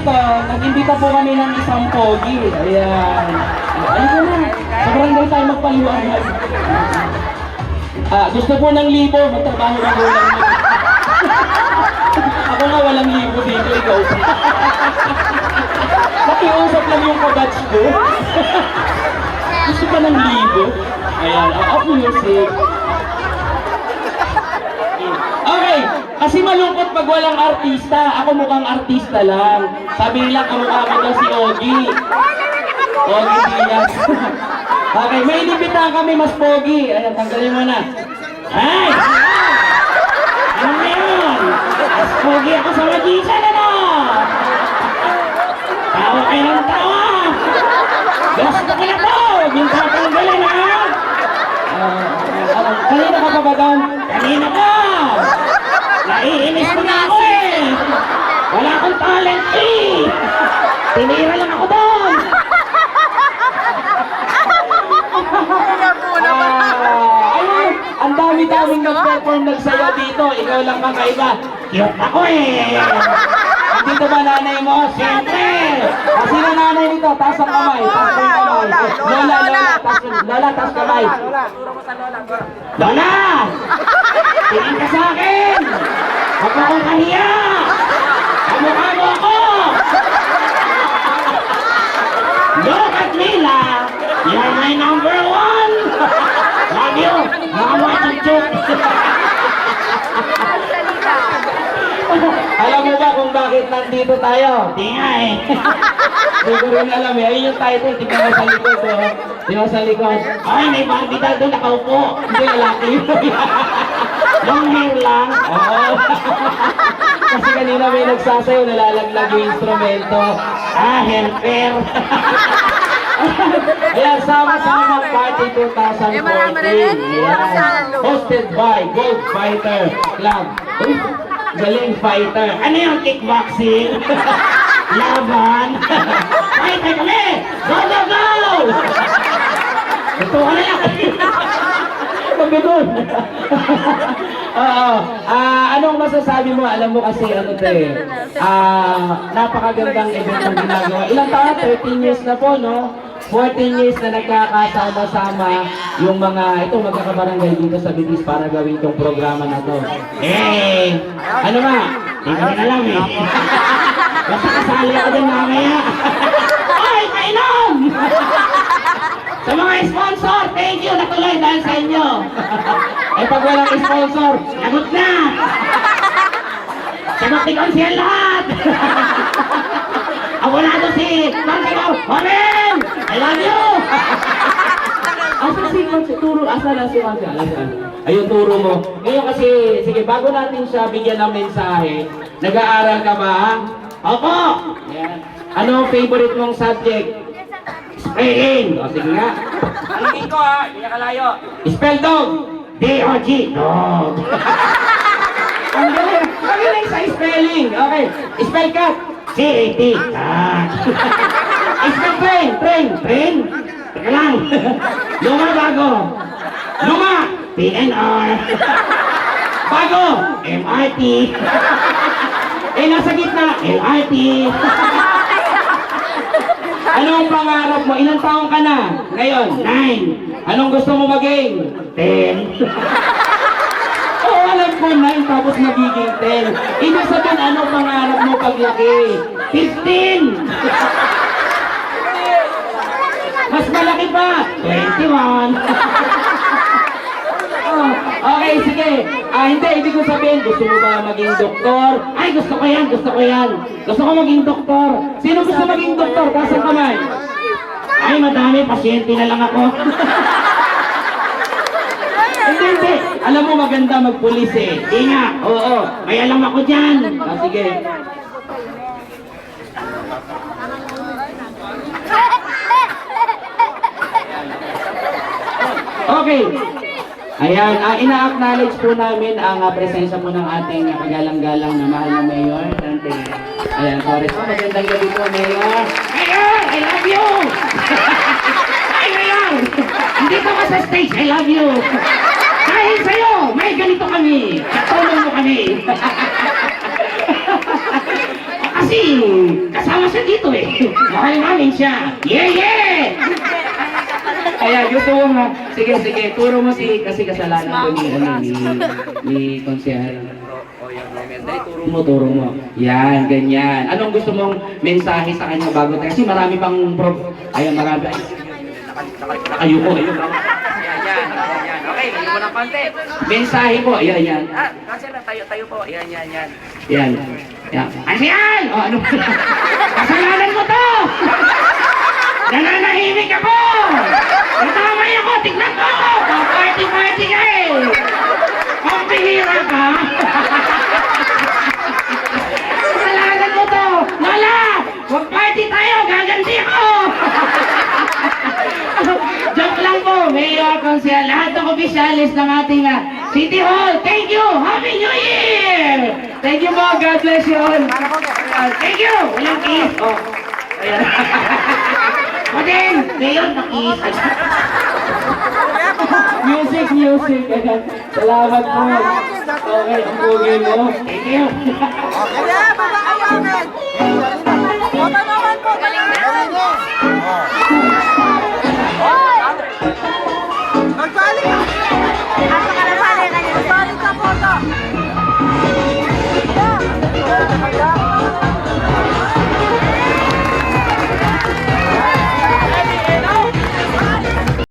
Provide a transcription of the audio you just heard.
dito, nag-imbita po kami ng isang pogi. Ayan. Ayun na. Sa barangay tayo magpaliwanag. Gusto po ng libo, magtrabaho ng ulang mo. Ako nga walang libo dito, ikaw. Nakiusap lang yung kabatch ko. Gusto pa ng libo? Ayan, music. Okay, kasi malungkot pag walang artista. Ako mukhang artista lang. Sabi nila kamukha ko daw si Ogie. Ogie Diaz. Okay, may inibitahan kami mas pogi. Ayan, tanggalin mo na. Ay! Ano na yun? Mas pogi ako sa magisan, ano? Tawa kayo ng tawa! Gusto ko na po! Yung tatanggalin, ha? Kanina ka pa ba doon? Kanina ka! Naiinis ko na ako eh! Wala akong talent eh! Tinira lang ako doon! Ayun! Ang dami-daming nag-perform nagsayaw dito. Ikaw lang kakaiba. Cute ako eh! Dito ba nanay mo? Siyempre! Sino nanay nito? Taas ang kamay. Taas ang kamay. Lola, taas kamay. Lola! Tingin ka sa akin! Huwag mo akong kahiya! Kamukha mo ako! Look at me, La! You're my number one! Love you! Mga chuchuk! Alam mo ba kung bakit nandito tayo? Di nga eh. Hindi ko rin alam eh. Ayun yung title. Tingnan mo sa likod. Tingnan mo sa likod. Ay, may barbidal doon. Nakaupo. Hindi, lalaki yun. Long hair lang. Oo. Kasi kanina may nagsasayaw. Nalalaglag yung instrumento. Helper. Ayan, sama-sama Party 2014. Ayan. Hosted by Gold Fighter Club. Uy, galing fighter. Ano yung kickboxing? Laban. Fighter kami! Go, go, go! Ito ka na lang. Pagano'n. Anong masasabi mo? Alam mo kasi ano to eh. Napakagandang event ang ginagawa. Ilang taon? 13 years na po, no? 14 years na nagkakasama-sama yung mga, ito magkakabarangay dito sa Bitis para gawin itong programa na to. Ano ba? Hindi ko alam eh. Basta kasali ako din mamaya. Ay, kainom! Sa mga sponsor, thank you, natuloy dahil sa inyo. Pag walang sponsor, lagot na! Samaktikon siya lahat! Abonado si Marcelo! Amen! I love you! Asa si Marcelo? Turo, asa na si Marcelo? Ayun, turo mo. Ngayon kasi, sige, bago natin siya bigyan ng mensahe, nag-aaral ka ba? Opo! Yan. Ano ang favorite mong subject? Spelling! O, sige nga. Alingin ko ha, hindi nakalayo. Spell dog! D-O-G! Dog! Ang galing! Ang galing sa spelling! Okay. Spell cat! C-A-T! Cat! Spell train! Train! Train! Teka lang! Luma bago! Luma! PNR! Bago! MRT! Nasa gitna! LRT! Ano ang pangarap mo? Ilang taong ka na? Ngayon, 9. Anong gusto mo maging? 10. Oo, alam ko 9 tapos magiging 10. Ibig sabihin, ano pangarap mo paglaki? 15. Mas malaki pa? 21. Okay, sige. Hindi, ibig ko sabihin, gusto mo ba maging doktor? Ay, gusto ko yan, gusto ko yan. Gusto ko maging doktor. Sino gusto maging doktor? Taas ang kamay. Ay, madami, pasyente na lang ako. Hindi. Alam mo, maganda magpulis eh. Di nga, oo. May alam ako dyan. Sige. Okay. Ayan, ina-acknowledge po namin ang presensya po ng ating kagalang-galang na mahal na Mayor. Ayan, sorry po, magandang gabi po, Mayor. Mayor, I love you! Ay, Mayor! Dito ka sa stage, I love you! Dahil sa'yo, may ganito kami. Tulong mo kami. Kasi, kasama Mahal namin siya. Yeah, yeah! Kaya gusto mo nga. Sige, sige. Turo mo kasi kasalanan ko ni Konsehal. Turo mo. Yan, ganyan. Anong gusto mong mensahe sa kanya bago tayo? Kasi marami pang Ayan, marami. Ayoko. Yan. Okay, hindi mo ng konti. Mensahe po. Yan. Kasi tayo po. Yan. Yan. Ansiyan! O, ano ba? Kasalanan mo to! Nananahimik ako! Natamay ako! Tignan mo ako! Party ka eh! Pambihira ka! Kasalanan mo to! Lola! Mag-party tayo! Gaganti ako! Joke lang po! Mayor, Konsehal, lahat ng opisyalis ng ating City Hall! Thank you! Happy New Year! Thank you po! God bless you all! Thank you! Walang kiss! Oh. Ayan. Matin! Mayor, nakis! Music! Ayan. Salamat po! Okay, ang pugi mo. Thank you! Kaya, baba kayo, men! Baba naman po! Galing na!